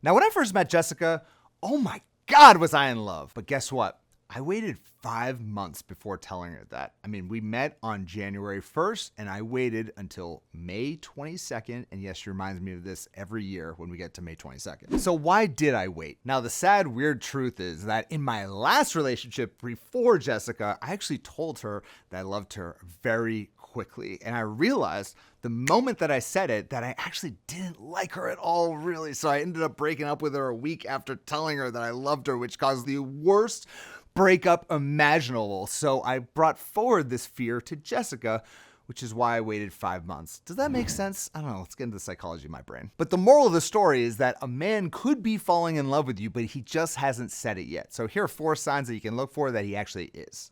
Now, when I first met Jessica, oh my God, was I in love. But guess what? I waited 5 months before telling her that. I mean, we met on January 1st, and I waited until May 22nd. And yes, she reminds me of this every year when we get to May 22nd. So why did I wait? Now, the sad, weird truth is that in my last relationship before Jessica, I actually told her that I loved her very quickly. And I realized the moment that I said it that I actually didn't like her at all, really. So I ended up breaking up with her a week after telling her that I loved her, which caused the worst breakup imaginable. So I brought forward this fear to Jessica, which is why I waited 5 months. Does that make sense? I don't know. Let's get into the psychology of my brain. But the moral of the story is that a man could be falling in love with you, but he just hasn't said it yet. So here are 4 signs that you can look for that he actually is.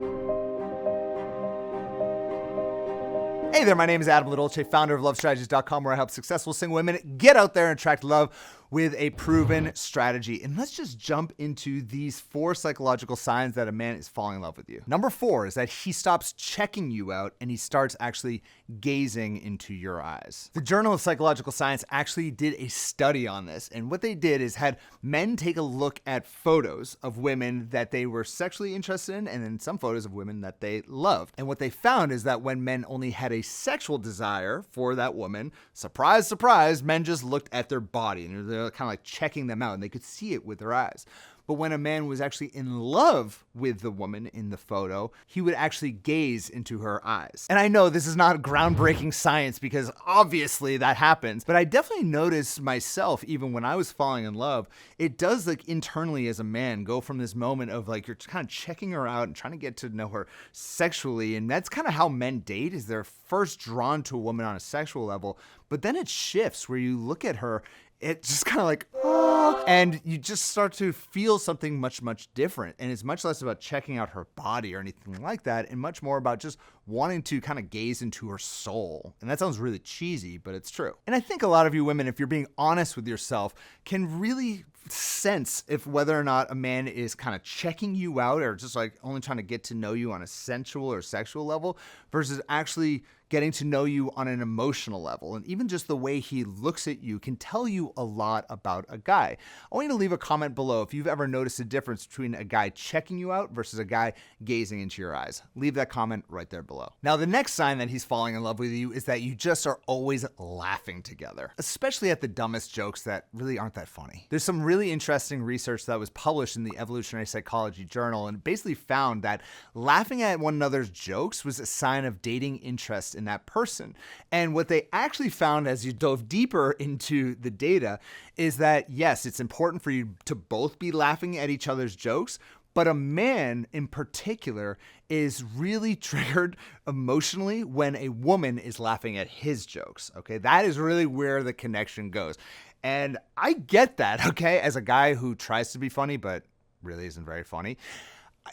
Hey there, my name is Adam LaDolce, founder of LoveStrategies.com, where I help successful single women get out there and attract love with a proven strategy. And let's just jump into these 4 psychological signs that a man is falling in love with you. Number 4 is that he stops checking you out and he starts actually gazing into your eyes. The Journal of Psychological Science actually did a study on this. And what they did is had men take a look at photos of women that they were sexually interested in and then some photos of women that they loved. And what they found is that when men only had a sexual desire for that woman, surprise, surprise, men just looked at their body and they're kind of like checking them out and they could see it with their eyes. But when a man was actually in love with the woman in the photo, he would actually gaze into her eyes. And I know this is not groundbreaking science because obviously that happens, but I definitely noticed myself, even when I was falling in love, it does like internally as a man go from this moment of like, you're kind of checking her out and trying to get to know her sexually. And that's kind of how men date, is they're first drawn to a woman on a sexual level, but then it shifts where you look at her, it just kind of like, oh, and you just start to feel something much, much different. And it's much less about checking out her body or anything like that, and much more about just wanting to kind of gaze into her soul. And that sounds really cheesy, but it's true. And I think a lot of you women, if you're being honest with yourself, can really sense if whether or not a man is kind of checking you out or just like only trying to get to know you on a sensual or sexual level versus actually getting to know you on an emotional level. And even just the way he looks at you can tell you a lot about a guy. I want you to leave a comment below if you've ever noticed a difference between a guy checking you out versus a guy gazing into your eyes. Leave that comment right there below. Now, the next sign that he's falling in love with you is that you just are always laughing together, especially at the dumbest jokes that really aren't that funny. There's some really interesting research that was published in the Evolutionary Psychology Journal and basically found that laughing at one another's jokes was a sign of dating interest in that person. And what they actually found as you dove deeper into the data is that, yes, it's important for you to both be laughing at each other's jokes, but a man in particular is really triggered emotionally when a woman is laughing at his jokes. Okay, that is really where the connection goes. And I get that, okay, as a guy who tries to be funny, but really isn't very funny.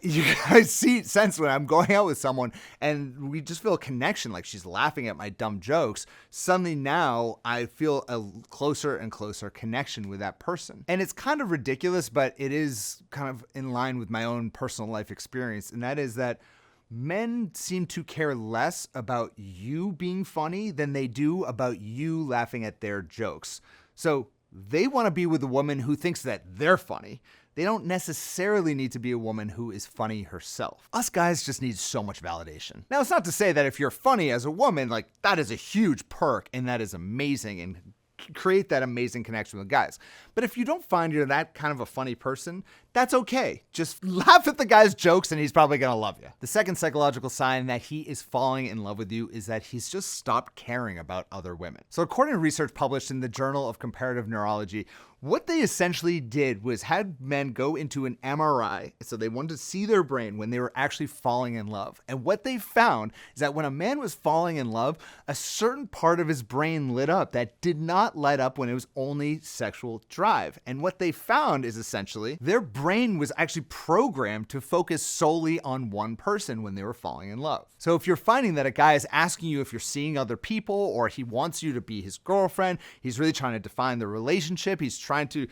You guys sense when I'm going out with someone and we just feel a connection, like she's laughing at my dumb jokes. Suddenly now I feel a closer and closer connection with that person. And it's kind of ridiculous, but it is kind of in line with my own personal life experience. And that is that men seem to care less about you being funny than they do about you laughing at their jokes. So they want to be with a woman who thinks that they're funny. They don't necessarily need to be a woman who is funny herself. Us guys just need so much validation. Now, it's not to say that if you're funny as a woman, like that is a huge perk and that is amazing and create that amazing connection with guys. But if you don't find you're that kind of a funny person, that's okay. Just laugh at the guy's jokes and he's probably gonna love you. The second psychological sign that he is falling in love with you is that he's just stopped caring about other women. So according to research published in the Journal of Comparative Neurology, what they essentially did was had men go into an MRI. So they wanted to see their brain when they were actually falling in love. And what they found is that when a man was falling in love, a certain part of his brain lit up that did not light up when it was only sexual drive. And what they found is essentially their brain was actually programmed to focus solely on one person when they were falling in love. So if you're finding that a guy is asking you if you're seeing other people or he wants you to be his girlfriend, he's really trying to define the relationship, he's trying to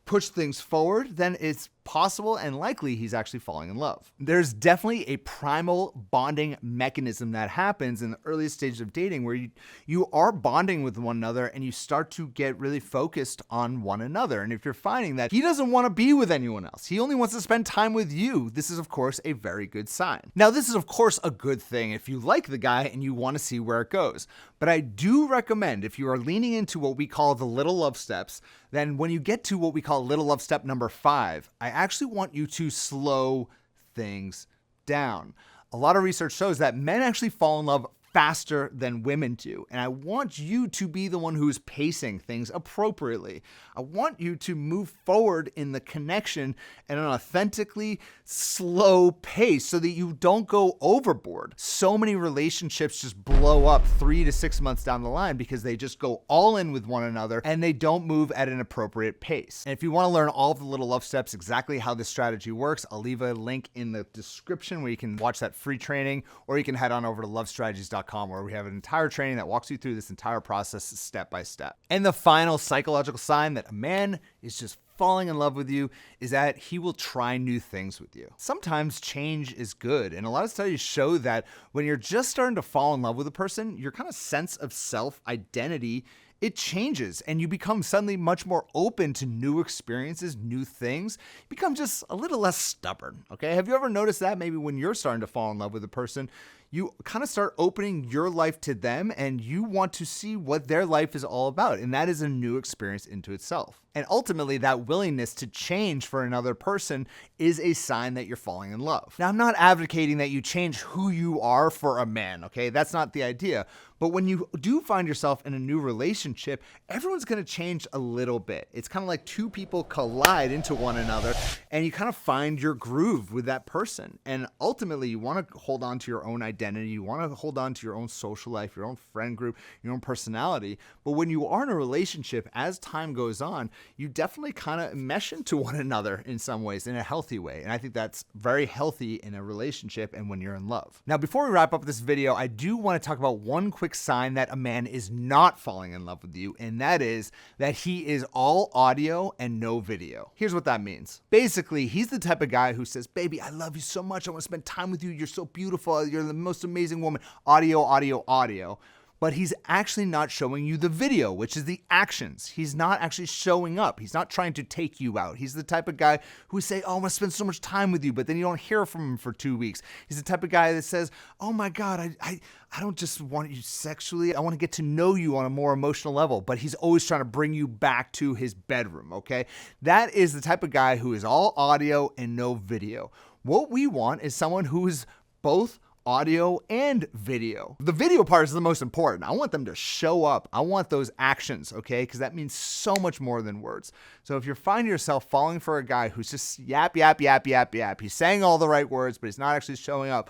push things forward, then it's possible and likely he's actually falling in love. There's definitely a primal bonding mechanism that happens in the earliest stages of dating where you are bonding with one another and you start to get really focused on one another. And if you're finding that he doesn't want to be with anyone else, he only wants to spend time with you, this is of course a very good sign. Now, this is of course a good thing if you like the guy and you want to see where it goes. But I do recommend, if you are leaning into what we call the little love steps, then when you get to what we call little love step number 5, I actually want you to slow things down. A lot of research shows that men actually fall in love faster than women do. And I want you to be the one who's pacing things appropriately. I want you to move forward in the connection at an authentically slow pace so that you don't go overboard. So many relationships just blow up 3 to 6 months down the line because they just go all in with one another and they don't move at an appropriate pace. And if you want to learn all of the little love steps, exactly how this strategy works, I'll leave a link in the description where you can watch that free training, or you can head on over to lovestrategies.com where we have an entire training that walks you through this entire process step by step. And the final psychological sign that a man is just falling in love with you is that he will try new things with you. Sometimes change is good, and a lot of studies show that when you're just starting to fall in love with a person, your kind of sense of self-identity, it changes and you become suddenly much more open to new experiences, new things. You become just a little less stubborn, okay? Have you ever noticed that maybe when you're starting to fall in love with a person, you kind of start opening your life to them and you want to see what their life is all about. And that is a new experience into itself. And ultimately, that willingness to change for another person is a sign that you're falling in love. Now, I'm not advocating that you change who you are for a man, okay? That's not the idea. But when you do find yourself in a new relationship, everyone's going to change a little bit. It's kind of like two people collide into one another and you kind of find your groove with that person. And ultimately, you want to hold on to your own identity. You want to hold on to your own social life, your own friend group, your own personality. But when you are in a relationship, as time goes on, you definitely kind of mesh into one another in some ways in a healthy way. And I think that's very healthy in a relationship and when you're in love. Now, before we wrap up this video, I do want to talk about one quick sign that a man is not falling in love with you, and that is that he is all audio and no video. Here's what that means. Basically, he's the type of guy who says, baby, I love you so much. I want to spend time with you. You're so beautiful. You're the most amazing woman. Audio, audio, audio. But he's actually not showing you the video, which is the actions. He's not actually showing up. He's not trying to take you out. He's the type of guy who say, oh, I want to spend so much time with you, but then you don't hear from him for 2 weeks. He's the type of guy that says, oh my God, I don't just want you sexually. I want to get to know you on a more emotional level, but he's always trying to bring you back to his bedroom, okay? That is the type of guy who is all audio and no video. What we want is someone who is both audio and video. The video part is the most important. I want them to show up. I want those actions, okay? Because that means so much more than words. So if you're finding yourself falling for a guy who's just yap, yap, yap, yap, yap, he's saying all the right words, but he's not actually showing up,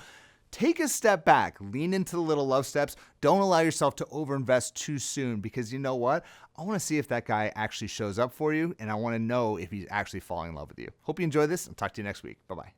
take a step back, lean into the little love steps. Don't allow yourself to overinvest too soon, because you know what? I want to see if that guy actually shows up for you, and I want to know if he's actually falling in love with you. Hope you enjoy this, and talk to you next week. Bye-bye.